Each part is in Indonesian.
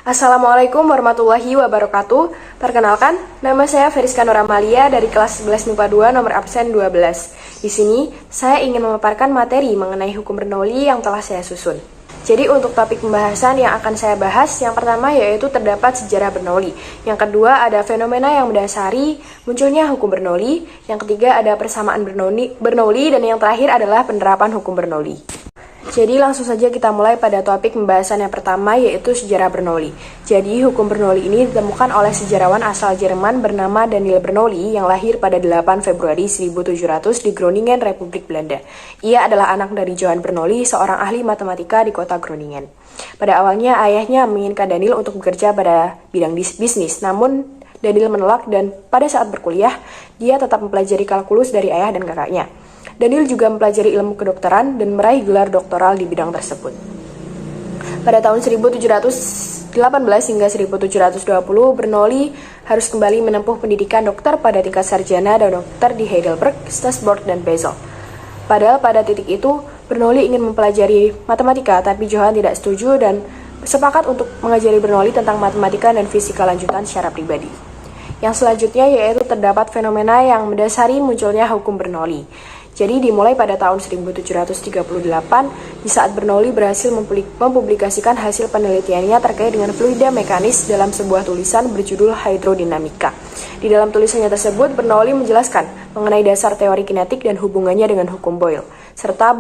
Assalamualaikum warahmatullahi wabarakatuh. Perkenalkan, nama saya Feriska Nuramalia dari kelas 11 MIPA 2 nomor absen 12. Di sini, saya ingin memaparkan materi mengenai hukum Bernoulli yang telah saya susun. Jadi untuk topik pembahasan yang akan saya bahas, yang pertama yaitu terdapat sejarah Bernoulli. Yang kedua ada fenomena yang mendasari munculnya hukum Bernoulli. Yang ketiga ada persamaan Bernoulli dan yang terakhir adalah penerapan hukum Bernoulli. Jadi langsung saja kita mulai pada topik pembahasan yang pertama yaitu sejarah Bernoulli. Jadi hukum Bernoulli ini ditemukan oleh sejarawan asal Jerman bernama Daniel Bernoulli yang lahir pada 8 Februari 1700 di Groningen, Republik Belanda. Ia adalah anak dari Johan Bernoulli, seorang ahli matematika di kota Groningen. Pada awalnya ayahnya menginginkan Daniel untuk bekerja pada bidang bisnis, namun Daniel menolak dan pada saat berkuliah dia tetap mempelajari kalkulus dari ayah dan kakaknya. Daniel juga mempelajari ilmu kedokteran dan meraih gelar doktoral di bidang tersebut. Pada tahun 1718 hingga 1720, Bernoulli harus kembali menempuh pendidikan dokter pada tingkat sarjana dan dokter di Heidelberg, Strasbourg, dan Basel. Padahal pada titik itu, Bernoulli ingin mempelajari matematika, tapi Johann tidak setuju dan sepakat untuk mengajari Bernoulli tentang matematika dan fisika lanjutan secara pribadi. Yang selanjutnya yaitu terdapat fenomena yang mendasari munculnya hukum Bernoulli. Jadi dimulai pada tahun 1738, di saat Bernoulli berhasil mempublikasikan hasil penelitiannya terkait dengan fluida mekanis dalam sebuah tulisan berjudul Hydrodinamika. Di dalam tulisannya tersebut, Bernoulli menjelaskan mengenai dasar teori kinetik dan hubungannya dengan hukum Boyle, serta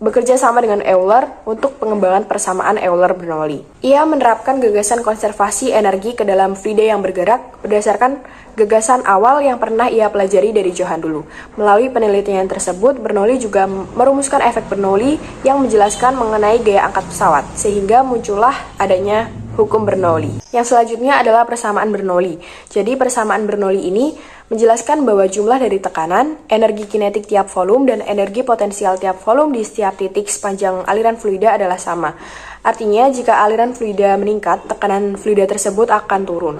bekerja sama dengan Euler untuk pengembangan persamaan Euler-Bernoulli. Ia menerapkan gagasan konservasi energi ke dalam fluida yang bergerak berdasarkan gagasan awal yang pernah ia pelajari dari Johann dulu. Melalui penelitian tersebut, Bernoulli juga merumuskan efek Bernoulli yang menjelaskan mengenai gaya angkat pesawat, sehingga muncullah adanya hukum Bernoulli. Yang selanjutnya adalah persamaan Bernoulli. Jadi persamaan Bernoulli ini menjelaskan bahwa jumlah dari tekanan, energi kinetik tiap volume, dan energi potensial tiap volume di setiap titik sepanjang aliran fluida adalah sama. Artinya, jika aliran fluida meningkat, tekanan fluida tersebut akan turun.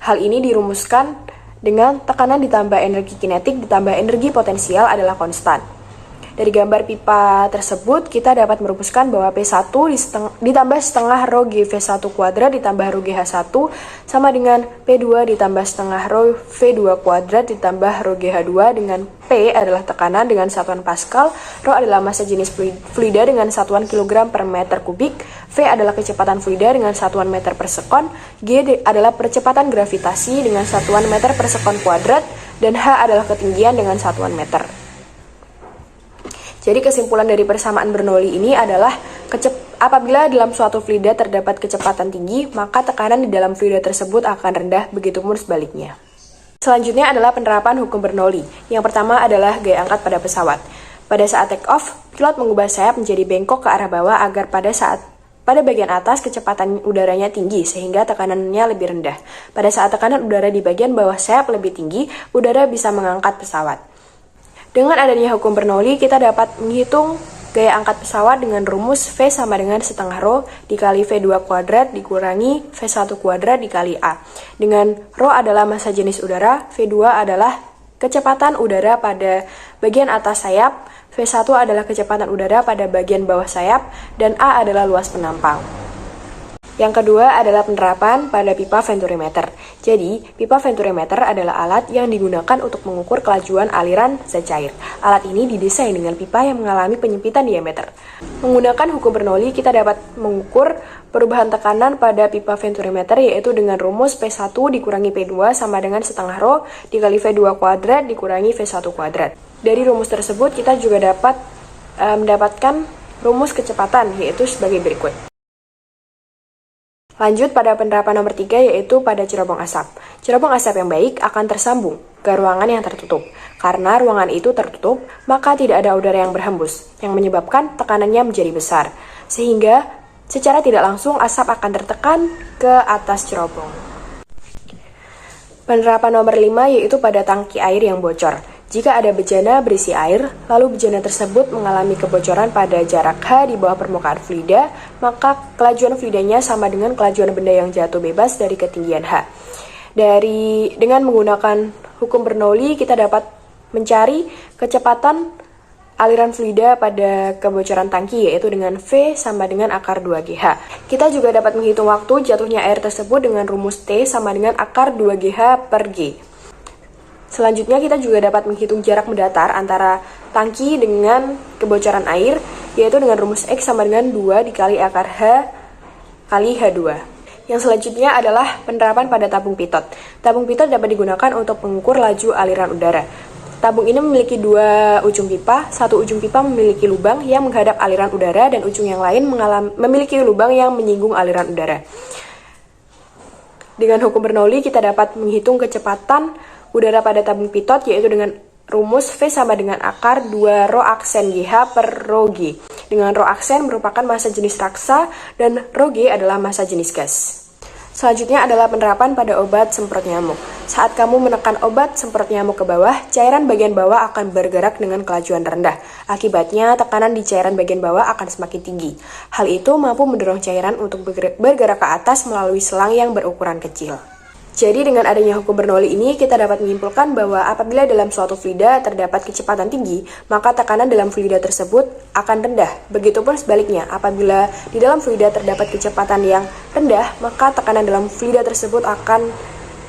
Hal ini dirumuskan dengan tekanan ditambah energi kinetik ditambah energi potensial adalah konstan. Dari gambar pipa tersebut, kita dapat merumuskan bahwa P1 ditambah setengah rho GV1 kuadrat ditambah rho GH1 sama dengan P2 ditambah setengah rho V2 kuadrat ditambah rho GH2 dengan P adalah tekanan dengan satuan Pascal, rho adalah massa jenis fluida dengan satuan kilogram per meter kubik, V adalah kecepatan fluida dengan satuan meter per sekon, G adalah percepatan gravitasi dengan satuan meter per sekon kuadrat, dan H adalah ketinggian dengan satuan meter. Jadi kesimpulan dari persamaan Bernoulli ini adalah apabila dalam suatu fluida terdapat kecepatan tinggi, maka tekanan di dalam fluida tersebut akan rendah, begitupun sebaliknya. Selanjutnya adalah penerapan hukum Bernoulli. Yang pertama adalah gaya angkat pada pesawat. Pada saat take off, pilot mengubah sayap menjadi bengkok ke arah bawah agar pada bagian atas kecepatan udaranya tinggi sehingga tekanannya lebih rendah. Pada saat tekanan udara di bagian bawah sayap lebih tinggi, udara bisa mengangkat pesawat. Dengan adanya hukum Bernoulli, kita dapat menghitung gaya angkat pesawat dengan rumus V sama dengan setengah rho dikali V2 kuadrat dikurangi V1 kuadrat dikali A. Dengan rho adalah massa jenis udara, V2 adalah kecepatan udara pada bagian atas sayap, V1 adalah kecepatan udara pada bagian bawah sayap, dan A adalah luas penampang. Yang kedua adalah penerapan pada pipa venturimeter. Jadi, pipa venturimeter adalah alat yang digunakan untuk mengukur kelajuan aliran zat cair. Alat ini didesain dengan pipa yang mengalami penyempitan diameter. Menggunakan hukum Bernoulli, kita dapat mengukur perubahan tekanan pada pipa venturimeter yaitu dengan rumus P1 dikurangi P2 sama dengan setengah rho dikali V2 kuadrat dikurangi V1 kuadrat. Dari rumus tersebut, kita juga dapat mendapatkan rumus kecepatan yaitu sebagai berikut. Lanjut pada penerapan nomor 3 yaitu pada cerobong asap. Cerobong asap yang baik akan tersambung ke ruangan yang tertutup. Karena ruangan itu tertutup, maka tidak ada udara yang berhembus, yang menyebabkan tekanannya menjadi besar. Sehingga secara tidak langsung asap akan tertekan ke atas cerobong. Penerapan nomor 5 yaitu pada tangki air yang bocor. Jika ada bejana berisi air, lalu bejana tersebut mengalami kebocoran pada jarak H di bawah permukaan fluida, maka kelajuan fluidanya sama dengan kelajuan benda yang jatuh bebas dari ketinggian H. Dengan menggunakan hukum Bernoulli, kita dapat mencari kecepatan aliran fluida pada kebocoran tangki, yaitu dengan V sama dengan akar 2GH. Kita juga dapat menghitung waktu jatuhnya air tersebut dengan rumus T sama dengan akar 2GH per G. Selanjutnya kita juga dapat menghitung jarak mendatar antara tangki dengan kebocoran air, yaitu dengan rumus X sama dengan 2 dikali akar H kali H2. Yang selanjutnya adalah penerapan pada tabung pitot. Tabung pitot dapat digunakan untuk mengukur laju aliran udara. Tabung ini memiliki dua ujung pipa. Satu ujung pipa memiliki lubang yang menghadap aliran udara dan ujung yang lain memiliki lubang yang menyinggung aliran udara. Dengan hukum Bernoulli kita dapat menghitung kecepatan udara pada tabung pitot, yaitu dengan rumus V sama dengan akar 2 rho aksen GH per rho G. Dengan rho aksen merupakan massa jenis raksa dan rho G adalah massa jenis gas. Selanjutnya adalah penerapan pada obat semprot nyamuk. Saat kamu menekan obat semprot nyamuk ke bawah, cairan bagian bawah akan bergerak dengan kelajuan rendah. Akibatnya, tekanan di cairan bagian bawah akan semakin tinggi. Hal itu mampu mendorong cairan untuk bergerak ke atas melalui selang yang berukuran kecil. Jadi dengan adanya hukum Bernoulli ini, kita dapat menyimpulkan bahwa apabila dalam suatu fluida terdapat kecepatan tinggi, maka tekanan dalam fluida tersebut akan rendah. Begitupun sebaliknya, apabila di dalam fluida terdapat kecepatan yang rendah, maka tekanan dalam fluida tersebut akan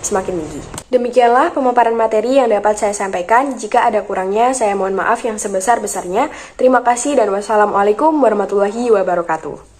semakin tinggi. Demikianlah pemaparan materi yang dapat saya sampaikan. Jika ada kurangnya, saya mohon maaf yang sebesar-besarnya. Terima kasih dan wassalamualaikum warahmatullahi wabarakatuh.